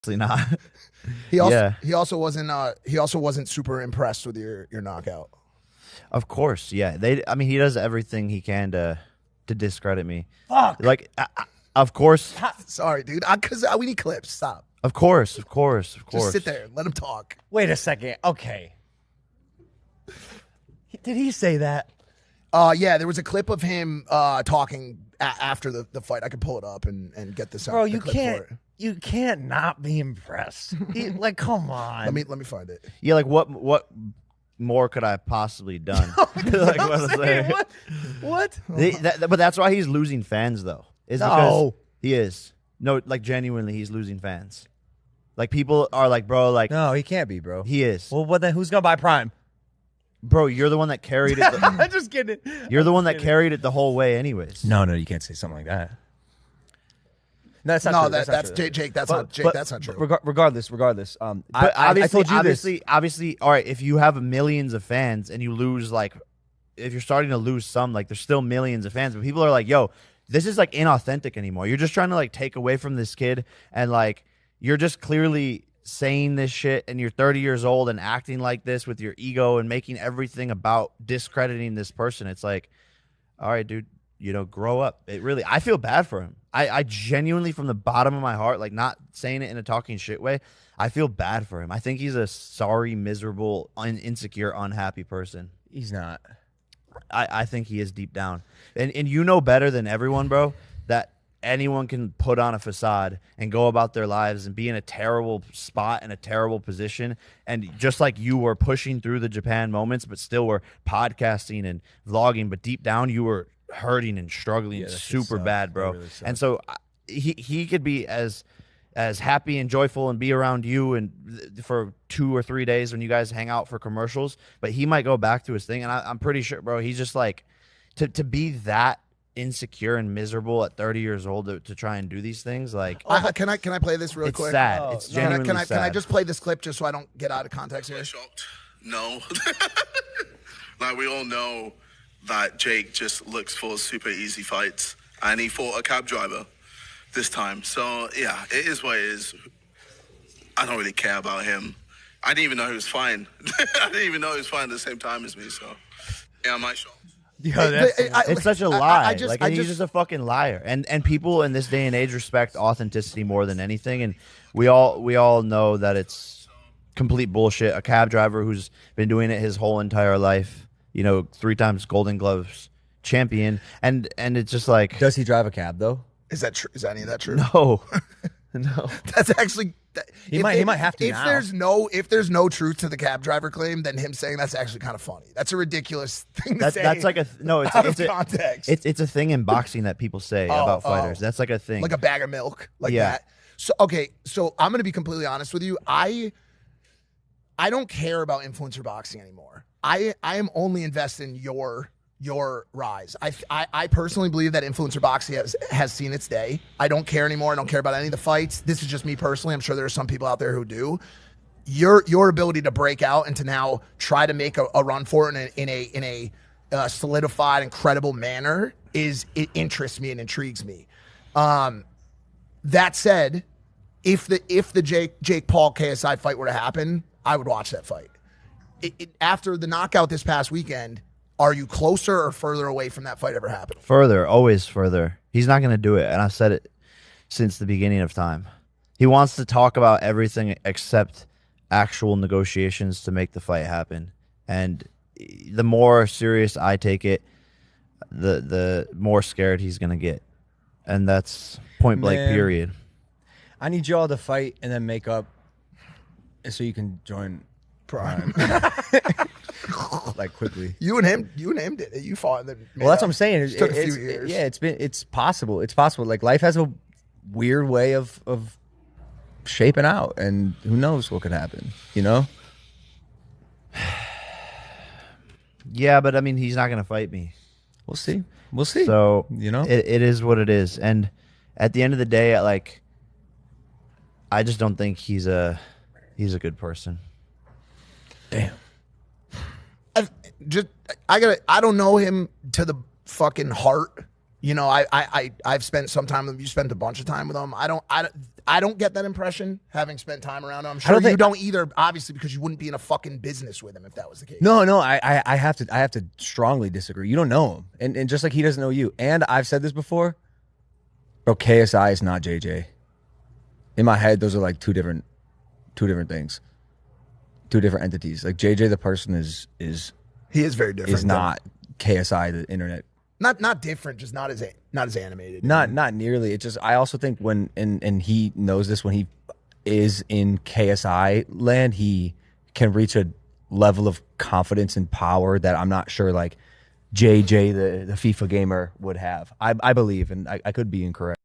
not. He also wasn't super impressed with your knockout. Of course, yeah. He does everything he can to discredit me. Fuck. Like, of course. Sorry, dude. Because we need clips. Stop. Of course. Just sit there. Let him talk. Wait a second. Okay. Did he say that? Yeah, there was a clip of him talking after the fight. I could pull it up and get this out. Bro, you can't not be impressed. Like, come on. Let me find it. Yeah, like what more could I have possibly done? Like, what? But that's why he's losing fans, though. Because he is. No, like genuinely, he's losing fans. Like people are like, bro, like no, he can't be, bro. He is. Well, then who's gonna buy Prime? Bro, you're the one that carried it. I'm just kidding. You're the one that carried it the whole way, anyways. No, you can't say something like that. No, that's not no, true. that's true. Jake. That's not true. Regardless. But I told you obviously, all right. If you have millions of fans and you lose, like, if you're starting to lose some, like, there's still millions of fans, but people are like, yo, this is like inauthentic anymore. You're just trying to like take away from this kid, and like you're just clearly saying this shit, and you're 30 years old and acting like this with your ego and making everything about discrediting this person. It's like, all right, dude, grow up. I feel bad for him. I genuinely, from the bottom of my heart, like, not saying it in a talking shit way, I feel bad for him. I think he's a sorry, miserable, insecure, unhappy person. He's not. I think he is deep down. And you know better than everyone, bro, that anyone can put on a facade and go about their lives and be in a terrible spot and a terrible position. And just like you were pushing through the Japan moments, but still were podcasting and vlogging, but deep down you were hurting and struggling super bad, bro. Really, and so he could be as happy and joyful and be around you and for 2 or 3 days when you guys hang out for commercials, but he might go back to his thing. And I'm pretty sure, bro, he's just like, to be that insecure and miserable at 30 years old to try and do these things, like, can I play this really quick? Sad. It's genuinely sad. Can I just play this clip just so I don't get out of context here? Shocked? No. Like, we all know that Jake just looks for super easy fights, and he fought a cab driver this time. So yeah, it is what it is. I don't really care about him. I didn't even know he was fine. I didn't even know he was fine at the same time as me. So yeah, am I shocked? It's such a lie. He's just a fucking liar. And people in this day and age respect authenticity more than anything. And we all know that it's complete bullshit. A cab driver who's been doing it his whole entire life, 3 times Golden Gloves champion, and it's just like, does he drive a cab though? Is that true? Is any of that true? No. No. That's actually he might have to. If there's no truth to the cab driver claim, then him saying that's actually kind of funny. That's a ridiculous thing to say. That's like it's out of context. It's a thing in boxing that people say about fighters. That's like a thing. Like a bag of milk, like that. So so I'm gonna be completely honest with you. I don't care about influencer boxing anymore. I am only invested in your rise. I personally believe that influencer boxing has seen its day. I don't care anymore. I don't care about any of the fights. This is just me personally. I'm sure there are some people out there who do. Your ability to break out and to now try to make a run for it in a solidified and credible manner it interests me and intrigues me. That said, if the Jake Paul KSI fight were to happen, I would watch that fight. After the knockout this past weekend, are you closer or further away from that fight ever happening? Further, always further. He's not going to do it, and I've said it since the beginning of time. He wants to talk about everything except actual negotiations to make the fight happen. And the more serious I take it, the more scared he's going to get. And that's point blank, period. I need y'all to fight and then make up so you can join Prime. Like, quickly. You and him did it. You fought. Well, that's what I'm saying. It took a few years. Yeah, it's possible. It's possible. Like, life has a weird way of shaping out, and who knows what could happen, Yeah, but I mean, he's not going to fight me. We'll see. So, it is what it is. And at the end of the day, I just don't think he's a good person. Damn. I don't know him to the fucking heart, You know, I've spent some time with him. You spent a bunch of time with him. I don't get that impression having spent time around him. I'm sure you don't either, obviously, because you wouldn't be in a fucking business with him if that was the case. No, I have to strongly disagree. You don't know him, and just like he doesn't know you. And I've said this before, bro. KSI is not JJ. In my head, those are like two different things, two different entities. Like JJ, the person is he is very different. Is not KSI, the internet. Not different, just not as animated. Not nearly. It just I also think when and he knows this, when he is in KSI land, he can reach a level of confidence and power that I'm not sure like JJ the FIFA gamer would have. I believe, and I could be incorrect.